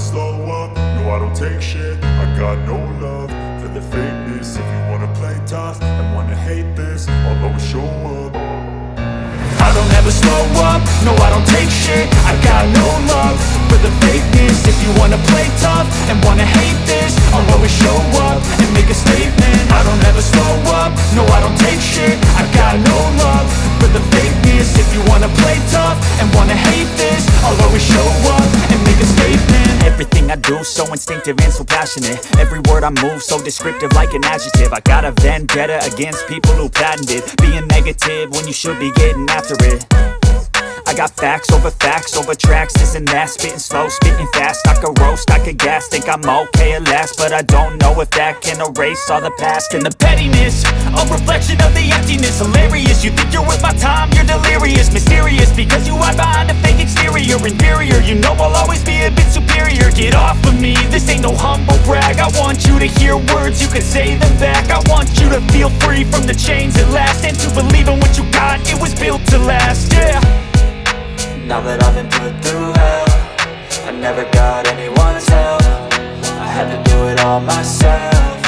slow up, no I don't take shit. I got no love for the fakeness. If you wanna play tough and wanna hate this, I'll always show up. I don't ever slow up, no I don't take shit. I got no love for the fakeness. If you wanna play tough and wanna hate this, I'll always show up and make a statement. I don't ever slow up, no I don't take shit. I got no love for the fakeness. If you wanna play tough and wanna hate this, I'll always show up and make a statement. Everything I do so instinctive and so passionate. Every word I move so descriptive like an adjective. I got a vendetta against people who patented being negative when you should be getting after it. I got facts over tracks, this and that. Spitting slow, spitting fast, I could roast, I could gas. Think I'm okay at last, but I don't know if that can erase all the past. And the pettiness, a reflection of the emptiness. Hilarious, you think you're worth my time, you're delirious. Mysterious, because you hide behind a fake exterior. Inferior, you know I'll always be a bit superior. Get off of me, this ain't no humble brag. I want you to hear words, you can say them back. I want you to feel free from the chains at last, and to believe in what you got, it was built to last, yeah. Now that I've been put through hell, I never got anyone's help. I had to do it all myself.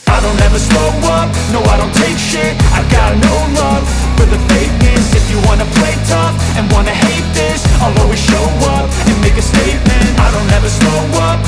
I don't ever slow up, no I don't take shit. I got no love for the fakeness. If you wanna play tough and wanna hate this, I'll always show up and make a statement. I don't ever slow up,